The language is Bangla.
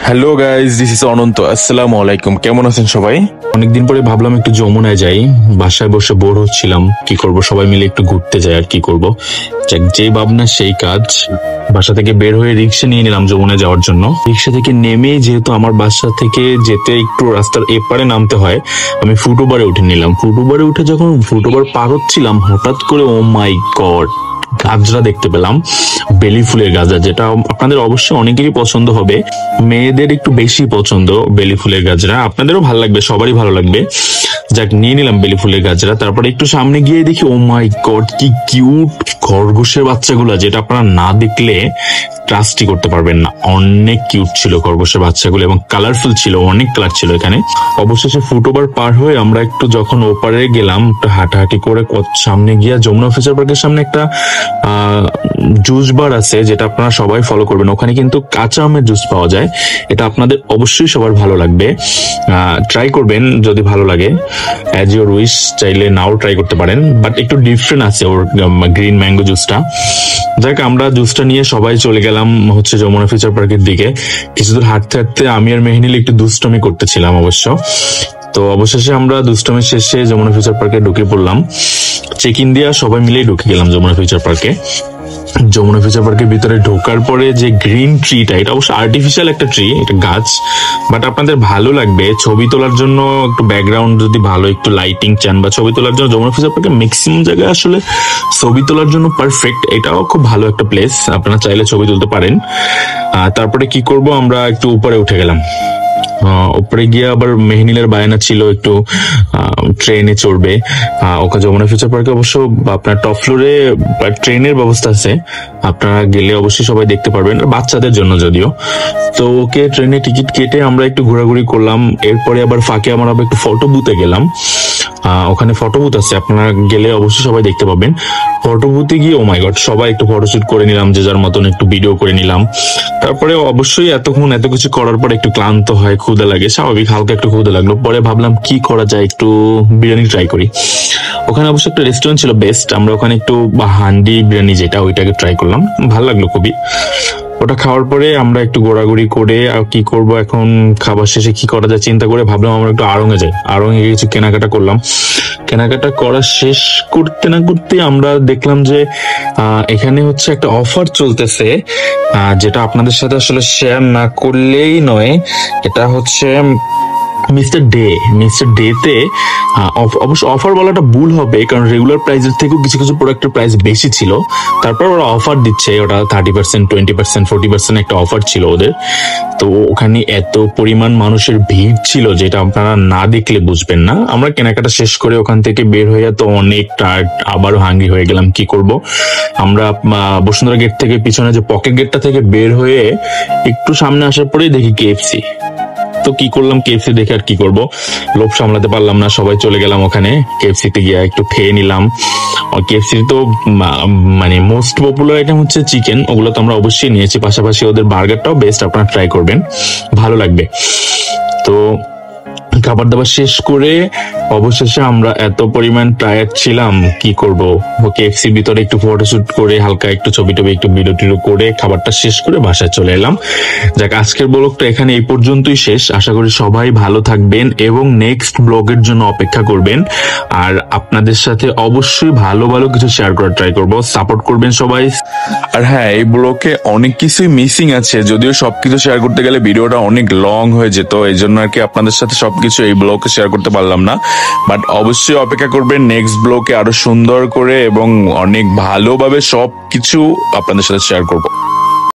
হ্যালো গাইজ, দিস ইজ অনন্ত। আসসালামু আলাইকুম। কেমন আছেন সবাই? অনেকদিন পরে ভাবলাম একটু যমুনায় যাই। বাসায় বসে বোর হচ্ছিলাম, কি করব, সবাই মিলে একটু ঘুরতে যাই আর কি করব। যে ভাবনা সেই কাজ। বাসা থেকে বের হয়ে রিক্সা নিয়ে নিলাম যমুনায় যাওয়ার জন্য। রিক্সা থেকে নেমে, যেহেতু আমার বাসা থেকে যেতে একটু রাস্তার এপারে নামতে হয়, আমি ফুটওভারে উঠে নিলাম। ফুটওভারে উঠে যখন ফুটওভার পার হচ্ছিলাম, হঠাৎ করে ও মাই গড, গাজরা দেখতে পেলাম। বেলি ফুলের গাজরা, যেটা আপনাদের অবশ্যই অনেকেরই পছন্দ হবে। মেয়েদের একটু বেশি পছন্দ বেলি ফুলের গাজরা, আপনাদেরও ভালো লাগবে, সবারই ভালো লাগবে। যাক, নিয়ে নিলাম বেলি ফুলের গাজরা। তারপরে একটু সামনে গিয়ে দেখি, ও মাই গড, কি কিউট খরগোশের বাচ্চাগুলো, যেটা আপনারা না দেখলে ট্রাস্টই করতে পারবেন না। অনেক কিউট ছিল খরগোশের বাচ্চাগুলো এবং কালারফুল ছিল, অনেক কালার ছিল এখানে। অবশেষে ফুটওভার পার হয়ে আমরা একটু যখন ওপারে গেলাম, একটু হাঁটাহাঁটি করে সামনে গিয়ে যমুনা ফিচার পার্কের সামনে একটা জুস বার আছে, যেটা আপনারা সবাই ফলো করবেন। ওখানে কিন্তু কাঁচা আমের জুস পাওয়া যায়। এটা আপনাদের অবশ্যই সবার ভালো লাগবে, ট্রাই করবেন যদি ভালো লাগে। অ্যাজ ইউর উইশ, চাইলে নাও ট্রাই করতে পারেন, বাট একটু ডিফারেন্ট আছে ওর গ্রিন ম্যাঙ্গো জুসটা। যাক, আমরা জুসটা নিয়ে সবাই চলে গেলাম হচ্ছে যমুনা ফিচার পার্কের দিকে। কিছুদূর হাঁটতে হাঁটতে আমি আর মেহনিল একটু দুষ্টমি করতেছিলাম অবশ্য। তো অবশেষে আমরা দুষ্টমি শেষে যমুনা ফিচার পার্কে ঢুকে পড়লাম। চেক ইন দিয়ে সবাই মিলেই ঢুকে গেলাম যমুনা ফিচার পার্কে। যমুনা ফিচার পার্কের ভিতরে ঢোকার পরে যে গ্রিন ট্রিটা, এটা অবশ্য আর্টিফিশিয়াল একটা ট্রি, এটা গাছ, বাট আপনাদের ভালো লাগবে। ছবি তোলার জন্য একটু ব্যাকগ্রাউন্ড যদি ভালো, একটু লাইটিং চান বা ছবি তোলার জন্য, যমুনা ফিচার পার্কে ম্যাক্সিমাম জায়গায় আসলে ছবি তোলার জন্য পারফেক্ট। এটাও খুব ভালো একটা প্লেস, আপনারা চাইলে ছবি তুলতে পারেন। তারপরে কি করব, আমরা একটু উপরে উঠে গেলাম। উপরে গিয়ে আবার মেহনিলের বায়না ছিল একটু ট্রেনে চড়বে। ওকে যমুনা ফিউচার পার্কে অবশ্য আপনার টপ ফ্লোরে ট্রেনের ব্যবস্থা আছে, আপনারা গেলে অবশ্যই সবাই দেখতে পারবেন, বাচ্চাদের জন্য যদিও। তো ওকে ট্রেনে টিকিট কেটে আমরা একটু ঘোরাঘুরি করলাম। এরপরে আবার ফাঁকে আমরা একটু ফটো বুথে গেলাম। ওখানে ফটো বুথ আছে, আপনারা গেলে অবশ্যই সবাই দেখতে পাবেন। ফটো বুথে গিয়ে ও মাই গড, সবাই একটু ফটোশুট করে নিলাম, যে যার মতন একটু ভিডিও করে নিলাম। তারপরে অবশ্যই এতক্ষণ এত কিছু করার পর একটু ক্লান্ত হয়, ক্ষুধা লাগে, স্বাভাবিক হালকা একটু ক্ষুধা লাগলো। পরে ভাবলাম কি করা যায়, একটু বিরিয়ানি ট্রাই করি। ওখানে অবশ্যই একটা রেস্টুরেন্ট ছিল বেস্ট, আমরা ওখানে একটু হান্ডি বিরিয়ানি যেটা, ওইটাকে ট্রাই করলাম, ভালো লাগলো খুবই। ওটা খাওয়ার পরে আমরা একটু ঘোরাঘুরি করে আর কি করব, এখন খাবার শেষে কি করা যায় চিন্তা করে ভাবলাম আমরা একটু আড়ংয়ে যাই। আড়ংয়ে কিছু কেনাকাটা করলাম। কেনাকাটা করা শেষ করতে না করতে আমরা দেখলাম যে এখানে হচ্ছে একটা অফার চলতেছে, যেটা আপনাদের সাথে আসলে শেয়ার না করলেই নয়। এটা হচ্ছে মিস্টার ডে তে অবশ্য অফার বলাটা ভুল হবে, কারণ রেগুলার প্রাইসের থেকেও কিছু কিছু প্রোডাক্টের প্রাইস বেশি ছিল। তারপর ওরা অফার দিচ্ছে, ওটা 30%, 20%, 40% একটা অফার ছিল ওদের। তো ওখানে এত পরিমাণ মানুষের ভিড় ছিল, যেটা আপনারা না দেখলে বুঝবেন না। আমরা কেনাকাটা শেষ করে ওখান থেকে বের হয়ে তো অনেক টায়ার্ড, আবারও হাঙ্গরি হয়ে গেলাম। কি করব, আমরা বসুন্ধরা গেট থেকে পিছনে যে পকেট গেটটা থেকে বের হয়ে একটু সামনে আসার পরেই দেখি কেএফসি। তো কি করলাম, কেএফসি দেখে আর কি করব, লোভ সামলাতে পারলাম না, সবাই চলে গেলাম ওখানে। কেএফসিতে গিয়ে একটু খেয়ে নিলাম। কেএফসি তো মানে মোস্ট পপুলার আইটেম হচ্ছে চিকেন, ওগুলো তো আমরা অবশ্যই নিয়েছি। পাশাপাশি ওদের বার্গারটাও বেস্ট, আপনারা ট্রাই করবেন, ভালো লাগবে। তো খাবার দাবার শেষ করে অবশেষে আমরা এত পরিমাণ টায়ার্ড ছিলাম, কি করব, কেএফসির ভিতরে একটু ফটোশুট করে হালকা একটু ছবি টবি একটু ভিডিও টিডিও করে খাবারটা শেষ করে বাসায় চলে এলাম। যাক, আজকের ব্লগটা এখানে এই পর্যন্তই শেষ। আশা করি সবাই ভালো থাকবেন এবং নেক্সট ব্লগের জন্য অপেক্ষা করবেন। আর আপনাদের সাথে অবশ্যই ভালো ভালো কিছু শেয়ার করার ট্রাই করব, সাপোর্ট করবেন সবাই। আর হ্যাঁ, এই ব্লগে অনেক কিছুই মিসিং আছে, যদিও সবকিছু শেয়ার করতে গেলে ভিডিওটা অনেক লং হয়ে যেত, এই জন্য আর কি আপনাদের সাথে সবকিছু এই ব্লগে শেয়ার করতে পারলাম না। বাট অবশ্যই অপেক্ষা করবেন নেক্সট ব্লগে আরো সুন্দর করে এবং অনেক ভালোভাবে সবকিছু আপনাদের সাথে শেয়ার করব।